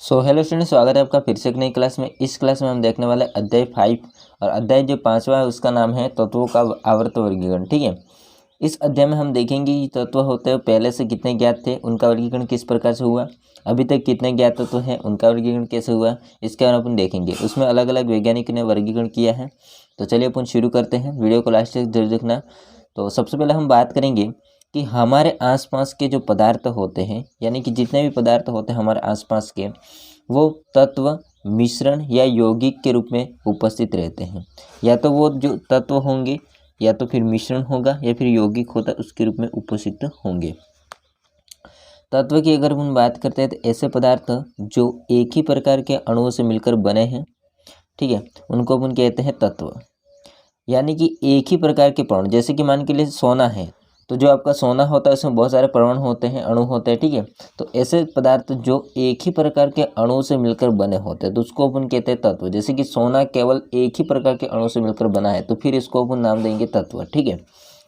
Hello student, स्वागत है आपका फिर से एक नई क्लास में। इस क्लास में हम देखने वाले अध्याय 5 और अध्याय जो 5वां है उसका नाम है तत्वों का आवर्त वर्गीकरण। ठीक है, इस अध्याय में हम देखेंगे कि तत्व होते हैं पहले से कितने ज्ञात थे, उनका वर्गीकरण किस प्रकार से हुआ, अभी तक कितने ज्ञात तत्व हैं, उनका वर्गीकरण कैसे हुआ, इसके बारे में अपन देखेंगे। उसमें अलग अलग वैज्ञानिक ने वर्गीकरण किया है। तो चलिए अपन शुरू करते हैं, वीडियो को लास्ट तक जरूर देखना। तो सबसे पहले हम बात करेंगे कि हमारे आसपास के जो पदार्थ होते हैं, यानी कि जितने भी पदार्थ होते हैं हमारे आसपास के, वो तत्व मिश्रण या यौगिक के रूप में उपस्थित रहते हैं। या तो वो जो तत्व होंगे या तो फिर मिश्रण होगा या फिर यौगिक होता है उसके रूप में उपस्थित होंगे। तत्व की अगर हम बात करते हैं तो ऐसे पदार्थ जो एक ही प्रकार के अणुओं से मिलकर बने हैं, ठीक है, उनको अपन कहते हैं तत्व। यानी कि एक ही प्रकार के परमाणु, जैसे कि मान के लिए सोना है, तो जो आपका सोना होता है उसमें बहुत सारे परमाणु होते हैं, अणु होते हैं, ठीक है। तो ऐसे पदार्थ जो एक ही प्रकार के अणुओं से मिलकर बने होते हैं तो उसको अपन कहते हैं तत्व। जैसे कि सोना केवल एक ही प्रकार के अणु से मिलकर बना है तो फिर इसको अपन नाम देंगे तत्व, ठीक है।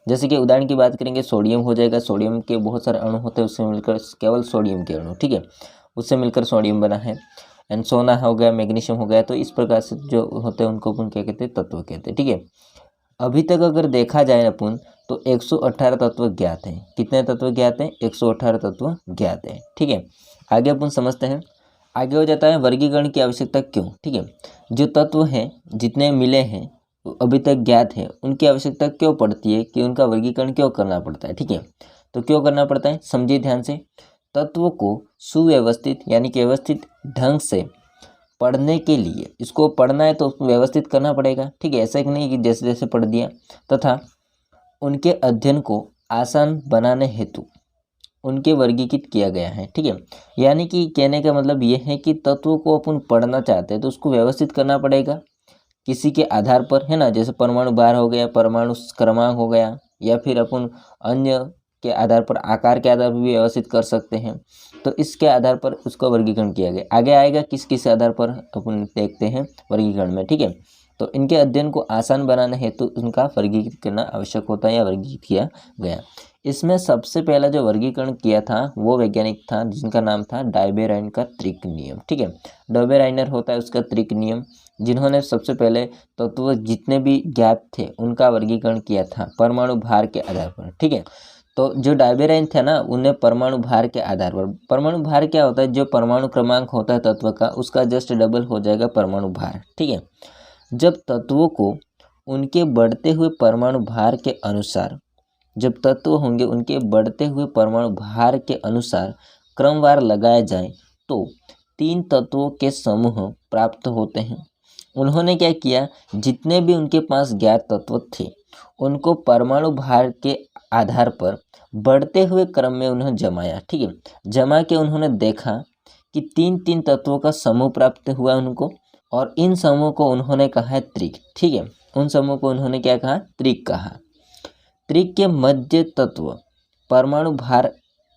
जैसे कि उदाहरण की बात करेंगे, सोडियम हो जाएगा, सोडियम के बहुत सारे अणु होते हैं, उससे मिलकर केवल सोडियम के अणु, ठीक है, उससे मिलकर सोडियम बना है। एंड सोना हो गया, मैग्नीशियम हो गया, तो इस प्रकार से जो होते हैं उनको अपन क्या कहते हैं, तत्व कहते हैं, ठीक है। अभी तक अगर देखा जाए अपन तो 118 तत्व ज्ञात हैं। कितने तत्व ज्ञात हैं? 118 तत्व ज्ञात हैं, ठीक है। आगे अपन समझते हैं। आगे हो जाता है वर्गीकरण की आवश्यकता क्यों, ठीक है। जो तत्व हैं जितने मिले हैं अभी तक ज्ञात है, उनकी आवश्यकता क्यों पड़ती है, कि उनका वर्गीकरण क्यों करना पड़ता है, ठीक है। तो क्यों करना पड़ता है, समझिए ध्यान से। तत्व को सुव्यवस्थित यानी कि व्यवस्थित ढंग से पढ़ने के लिए, इसको पढ़ना है तो उसको व्यवस्थित करना पड़ेगा, ठीक है। ऐसा कि नहीं कि जैसे जैसे पढ़ दिया, तथा उनके अध्ययन को आसान बनाने हेतु उनके वर्गीकृत किया गया है, ठीक है। यानी कि कहने का मतलब ये है कि तत्वों को अपन पढ़ना चाहते हैं तो उसको व्यवस्थित करना पड़ेगा किसी के आधार पर, है ना। जैसे परमाणु भार हो गया, परमाणु क्रमांक हो गया, या फिर अपन अन्य के आधार पर, आकार के आधार पर भी व्यवस्थित कर सकते हैं। तो इसके आधार पर उसका वर्गीकरण किया गया। आगे आएगा किस किस आधार पर अपन देखते हैं वर्गीकरण में, ठीक है। तो इनके अध्ययन को आसान बनाने हेतु उनका वर्गीकृत करना आवश्यक होता है या वर्गीकृत किया गया। इसमें सबसे पहला जो वर्गीकरण किया था वो वैज्ञानिक था जिनका नाम था डायबेराइन का त्रिक नियम, ठीक है। डायबेराइनर होता है उसका त्रिक नियम, जिन्होंने सबसे पहले तत्व जितने भी ज्ञात थे उनका वर्गीकरण किया था परमाणु भार के आधार पर, ठीक है। तो जो डायबेराइन थे ना, उन्हें परमाणु भार के आधार पर, परमाणु भार क्या होता है, जो परमाणु क्रमांक होता है तत्व का उसका जस्ट डबल हो जाएगा परमाणु भार, ठीक है। जब तत्वों को उनके बढ़ते हुए परमाणु भार के अनुसार, जब तत्व होंगे उनके बढ़ते हुए परमाणु भार के अनुसार क्रमवार लगाए जाएं तो 3 तत्वों के समूह प्राप्त होते हैं। उन्होंने क्या किया, जितने भी उनके पास ज्ञात तत्व थे उनको परमाणु भार के आधार पर बढ़ते हुए क्रम में उन्हें जमाया, ठीक है। जमा के उन्होंने देखा कि 3 तत्वों का समूह प्राप्त हुआ उनको, और इन समूह को उन्होंने कहा है त्रिक, ठीक है। उन समूह को उन्होंने क्या कहा, त्रिक कहा। त्रिक के मध्य तत्व परमाणु भार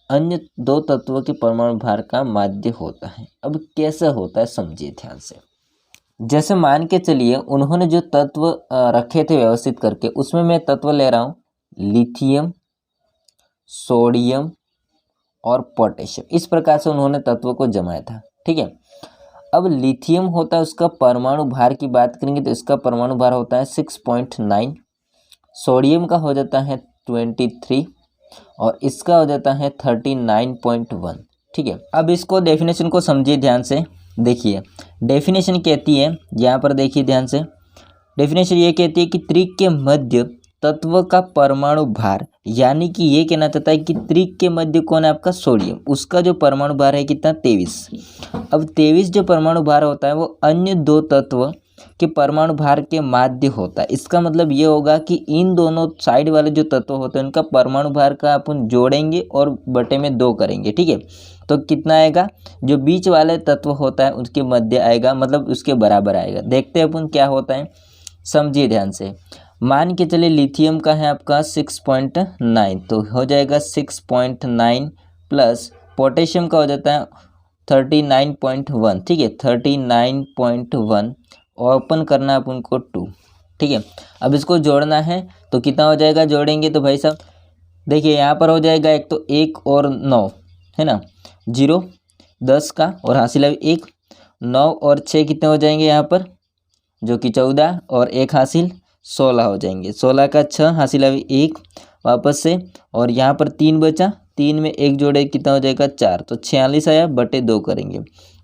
अन्य 2 तत्वों के परमाणु भार का माध्य होता है। अब कैसे होता है समझिए ध्यान से। जैसे मान के चलिए उन्होंने जो तत्व रखे थे व्यवस्थित करके, उसमें मैं तत्व ले रहा हूँ लिथियम, सोडियम और पोटेशियम। इस प्रकार से उन्होंने तत्व को जमाया था, ठीक है। अब लिथियम होता है, उसका परमाणु भार की बात करेंगे तो इसका परमाणु भार होता है 6.9, सोडियम का हो जाता है 23 और इसका हो जाता है 39.1, ठीक है। अब इसको डेफिनेशन को समझिए ध्यान से। देखिए डेफिनेशन कहती है, यहाँ पर देखिए ध्यान से, डेफिनेशन ये कहती है कि त्रिक के मध्य तत्व का परमाणु भार, यानी कि ये कहना चाहता है कि त्रिक के मध्य कौन है, आपका सोडियम, उसका जो परमाणु भार है कितना, 23। अब 23 जो परमाणु भार होता है वो अन्य 2 तत्व के परमाणु भार के माध्य होता है। इसका मतलब ये होगा कि इन दोनों साइड वाले जो तत्व होते हैं उनका परमाणु भार का अपन जोड़ेंगे और बटे में 2 करेंगे, ठीक है। तो कितना आएगा, जो बीच वाले तत्व होता है उसके मध्य आएगा, मतलब उसके बराबर आएगा। देखते हैं अपन क्या होता है, समझिए ध्यान से। मान के चलिए लिथियम का है आपका 6.9, तो हो जाएगा 6.9 प्लस पोटेशियम का हो जाता है 39.1, ठीक है, 39.1 और ओपन करना है अपन को 2, ठीक है। अब इसको जोड़ना है तो कितना हो जाएगा, जोड़ेंगे तो भाई साहब देखिए यहाँ पर हो जाएगा एक तो 1 और 9, है ना, 0, 10 का और हासिल 1, 9 और 6 कितने हो जाएंगे यहाँ पर, जो कि 14 और 1 हासिल 16 हो जाएंगे। 16 का 6 हासिल 1 वापस से, और यहाँ पर 3 बचा, 3 में 1 जोड़े कितना हो जाएगा 4, तो 46 आया बटे 2 करेंगे।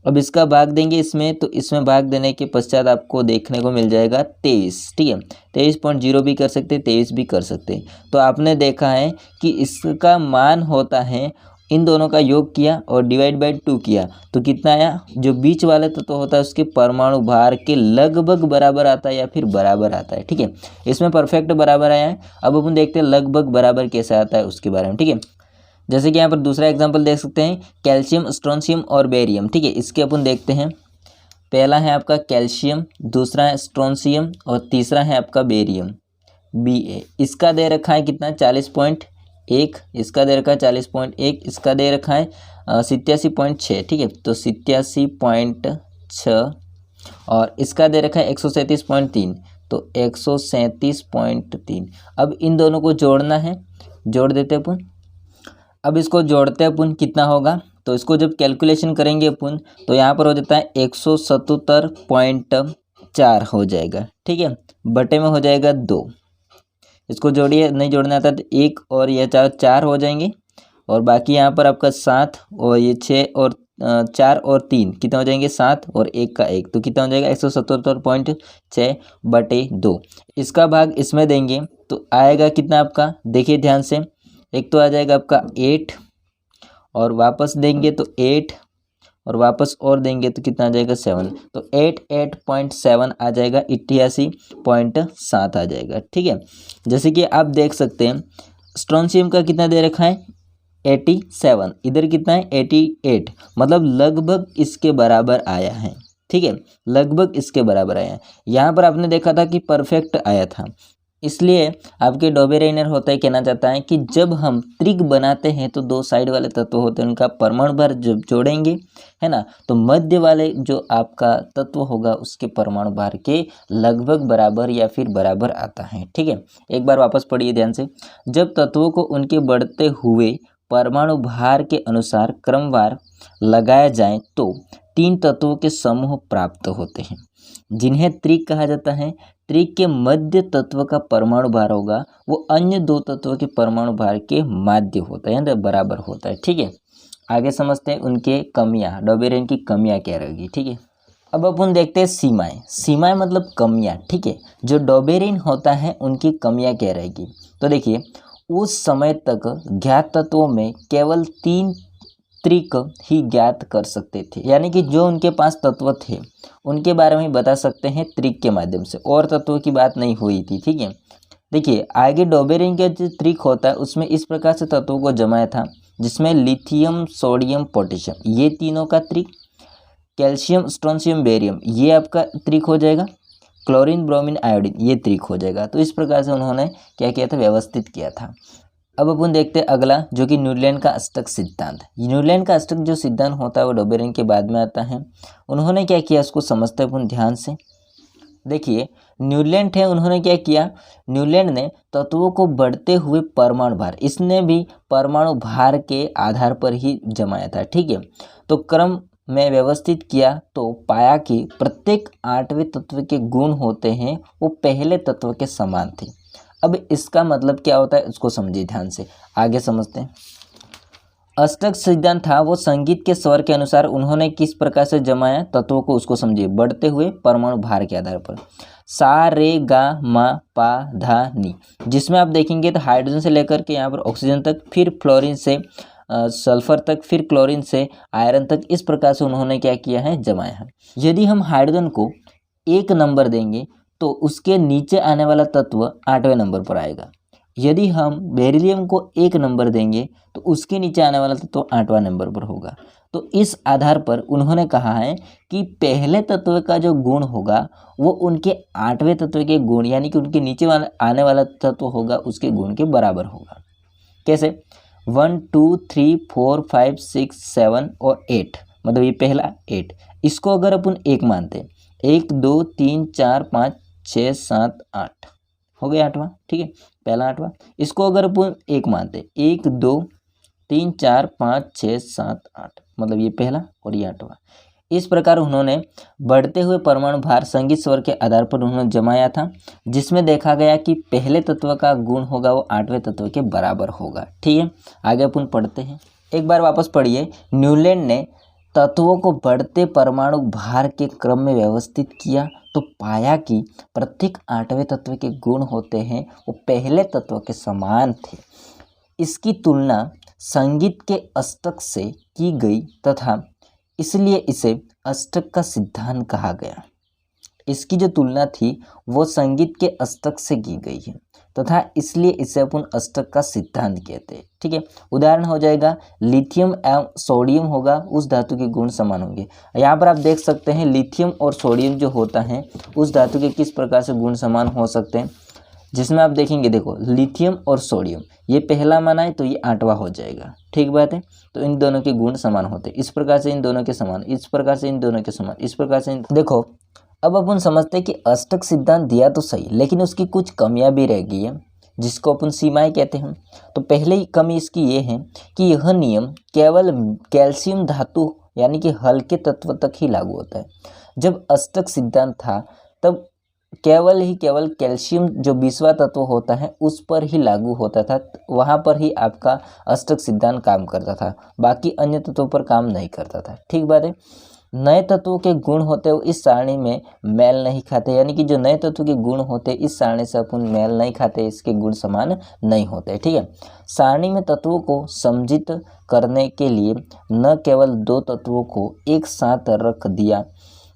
अब इसका भाग देंगे इसमें, तो इसमें भाग देने के पश्चात आपको देखने को मिल जाएगा 23। ठीक है, 23.0 भी कर सकते, 23 भी कर सकते। तो आपने देखा है कि इसका मान होता है, इन दोनों का योग किया और डिवाइड बाई 2 किया तो कितना आया, जो बीच वाले तो होता है उसके परमाणु भार के लगभग बराबर आता है या फिर बराबर आता है। ठीक है, इसमें परफेक्ट बराबर आया है। अब अपन देखते हैं लगभग बराबर कैसे आता है उसके बारे में। ठीक है, जैसे कि यहाँ पर दूसरा एग्जाम्पल देख सकते हैं, कैल्शियम, स्ट्रोंशियम और बेरियम। ठीक है, इसके अपन देखते हैं। पहला है आपका कैल्शियम, दूसरा है स्ट्रोंशियम और तीसरा है आपका बेरियम Ba। इसका दे रखा है कितना 40.1, इसका दे रखा है 40.1, इसका दे रखा है 87.6। ठीक है, तो 87.6 और इसका दे रखा है 137.3, तो 137.3। अब इन दोनों को जोड़ना है, जोड़ देते हैं अपन। अब इसको जोड़ते हैं अपन, कितना होगा, तो इसको जब कैलकुलेशन करेंगे अपन तो यहाँ पर हो जाता है 177.4 हो जाएगा। ठीक है, बटे में हो जाएगा 2। इसको जोड़िए, नहीं जोड़ना आता तो 1 और यह 4 हो जाएंगे, और बाकी यहाँ पर आपका 7 और ये 6 और 4 और 3 कितना हो जाएंगे 7 और 1 का 1, तो कितना हो जाएगा 177.6 बटे 2। इसका भाग इसमें देंगे तो आएगा कितना आपका, देखिए ध्यान से, एक तो आ जाएगा आपका 8 और वापस देंगे तो 8 और वापस और देंगे तो कितना आ जाएगा 7, तो 88.7 आ जाएगा, 88.7 आ जाएगा। ठीक है, जैसे कि आप देख सकते हैं स्ट्रोंशियम का कितना दे रखा है 87, इधर कितना है 88, मतलब लगभग इसके बराबर आया है। ठीक है, लगभग इसके बराबर आया है। यहाँ पर आपने देखा था कि परफेक्ट आया था, इसलिए आपके डोबेरेनर होता है कहना चाहता है कि जब हम त्रिक बनाते हैं तो दो साइड वाले तत्व होते हैं उनका परमाणु भार जब जोड़ेंगे, है ना, तो मध्य वाले जो आपका तत्व होगा उसके परमाणु भार के लगभग बराबर या फिर बराबर आता है। ठीक है, एक बार वापस पढ़िए ध्यान से। जब तत्वों को उनके बढ़ते हुए परमाणु भार के अनुसार क्रमवार लगाया जाए तो 3 तत्वों के समूह प्राप्त होते हैं, जिन्हें त्रिक कहा जाता है। त्रिक के मध्य तत्व का परमाणु भार होगा वो अन्य 2 तत्वों के परमाणु भार के माध्य होता है, यानी बराबर होता है। ठीक है, आगे समझते हैं उनके कमियां, डोबेरेन की कमियां क्या रहेगी। ठीक है, अब अपन देखते हैं सीमाएं। सीमाएं मतलब कमियां। ठीक है, जो डोबेरेन होता है उनकी कमियां क्या रहेगी, तो देखिए उस समय तक ज्ञात तत्वों में केवल 3 त्रिक ही ज्ञात कर सकते थे, यानी कि जो उनके पास तत्व थे उनके बारे में बता सकते हैं त्रिक के माध्यम से, और तत्वों की बात नहीं हुई थी। ठीक है, देखिए आगे डोबेरेन का जो त्रिक होता है उसमें इस प्रकार से तत्वों को जमाया था, जिसमें लिथियम, सोडियम, पोटेशियम ये तीनों का त्रिक, कैल्शियम, स्ट्रोंशियम, बेरियम ये आपका त्रिक हो जाएगा, क्लोरीन, ब्रोमीन, आयोडीन ये त्रिक हो जाएगा। तो इस प्रकार से उन्होंने क्या किया था, व्यवस्थित किया था। अब अपन देखते हैं अगला, जो कि न्यूलैंड का अष्टक सिद्धांत। न्यूलैंड का अष्टक जो सिद्धांत होता है वो डोबेरेन के बाद में आता है। उन्होंने क्या किया उसको समझते हैं अपन ध्यान से। देखिए न्यूलैंड है, उन्होंने क्या किया, न्यूलैंड ने तत्वों को बढ़ते हुए परमाणु भार, इसने भी परमाणु भार के आधार पर ही जमाया था। ठीक है, तो क्रम में व्यवस्थित किया तो पाया कि प्रत्येक 8वें तत्व के गुण होते हैं वो पहले तत्व के समान थे। अब इसका मतलब क्या होता है उसको समझिए ध्यान से, आगे समझते हैं। अष्टक सिद्धांत था वो संगीत के स्वर के अनुसार उन्होंने किस प्रकार से जमाया तत्वों को उसको समझिए, बढ़ते हुए परमाणु भार के आधार पर। सा रे गा मा पा धा नी, जिसमें आप देखेंगे तो हाइड्रोजन से लेकर के यहाँ पर ऑक्सीजन तक, फिर फ्लोरीन से सल्फर तक, फिर क्लोरीन से आयरन तक, इस प्रकार से उन्होंने क्या किया है, जमाया है। यदि हम हाइड्रोजन को 1 नंबर देंगे तो उसके नीचे आने वाला तत्व 8वें नंबर पर आएगा। यदि हम बेरिलियम को 1 नंबर देंगे तो उसके नीचे आने वाला तत्व 8वां नंबर पर होगा। तो इस आधार पर उन्होंने कहा है कि पहले तत्व का जो गुण होगा वो उनके 8वें तत्व के गुण, यानी कि उनके नीचे वाला आने वाला तत्व होगा उसके गुण के बराबर होगा। कैसे, 1 2 3 4 5 6 7 और 8, मतलब ये पहला 8, इसको अगर अपन 1 मानते हैं, 1 2 3 4 5 6 7 8 हो गया 8वां। ठीक है, पहला 8वां, इसको अगर अपन 1 मानते हैं, 1 2 3 4 5 6 7 8, मतलब ये पहला और ये 8वां। इस प्रकार उन्होंने बढ़ते हुए परमाणु भार संगीत स्वर के आधार पर उन्होंने जमाया था, जिसमें देखा गया कि पहले तत्व का गुण होगा वो 8वें तत्व के बराबर होगा। ठीक है, आगे अपन पढ़ते हैं। एक बार वापस पढ़िए। न्यूलैंड ने तत्वों को बढ़ते परमाणु भार के क्रम में व्यवस्थित किया तो पाया कि प्रत्येक 8वें तत्व के गुण होते हैं वो पहले तत्व के समान थे। इसकी तुलना संगीत के अष्टक से की गई तथा इसलिए इसे अष्टक का सिद्धांत कहा गया। इसकी जो तुलना थी वो संगीत के अष्टक से की गई है तथा इसलिए इसे अपन अष्टक का सिद्धांत कहते हैं। ठीक है, उदाहरण हो जाएगा लिथियम एवं सोडियम होगा, उस धातु के गुण समान होंगे। यहाँ पर आप देख सकते हैं लिथियम और सोडियम जो होता है उस धातु के किस प्रकार से गुण समान हो सकते हैं, जिसमें आप देखेंगे देखो लिथियम और सोडियम ये पहला माना है तो ये 8वां हो जाएगा। ठीक बात है, तो इन दोनों के गुण समान होते हैं। इस प्रकार से इन दोनों के समान, इस प्रकार से इन दोनों के समान, इस प्रकार से देखो। अब अपन समझते हैं कि अष्टक सिद्धांत दिया तो सही, लेकिन उसकी कुछ कमियां भी रह गई है जिसको अपन सीमाएं कहते हैं। तो पहले ही कमी इसकी ये है कि यह नियम केवल कैल्शियम धातु यानी कि हल्के तत्व तक ही लागू होता है। जब अष्टक सिद्धांत था तब केवल कैल्शियम जो 20वां तत्व होता है उस पर ही लागू होता था, वहाँ पर ही आपका अष्टक सिद्धांत काम करता था, बाकी अन्य तत्वों पर काम नहीं करता था। ठीक बात है। नए तत्वों के गुण होते हैं इस सारणी में मेल नहीं खाते, यानी कि जो नए तत्व के गुण होते हैं इस सारणी से अपन मेल नहीं खाते, इसके गुण समान नहीं होते। ठीक है, सारणी में तत्वों को समझित करने के लिए न केवल 2 तत्वों को एक साथ रख दिया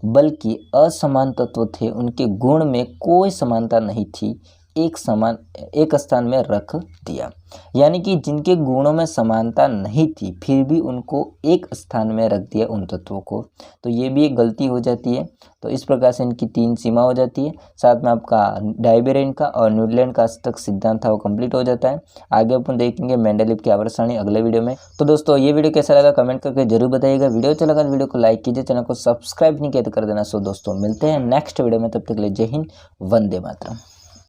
बल्कि असमान तत्व थे, उनके गुण में कोई समानता नहीं थी, एक स्थान में रख दिया। यानी कि जिनके गुणों में समानता नहीं थी फिर भी उनको एक स्थान में रख दिया उन तत्वों को, तो ये भी एक गलती हो जाती है। तो इस प्रकार से इनकी 3 सीमा हो जाती है। साथ में आपका डाइबेरेन का और न्यूलैंड का अष्टक सिद्धांत था वो कंप्लीट हो जाता है। आगे अपन देखेंगे मेंडलीव की आवर्त सारणी अगले वीडियो में। तो दोस्तों ये वीडियो कैसा लगा कमेंट करके जरूर बताइएगा। वीडियो अच्छा लगा वीडियो को लाइक कीजिए, चैनल को सब्सक्राइब नहीं किया तो कर देना। सो दोस्तों मिलते हैं नेक्स्ट वीडियो में, तब तक के लिए जय हिंद, वंदे मातरम।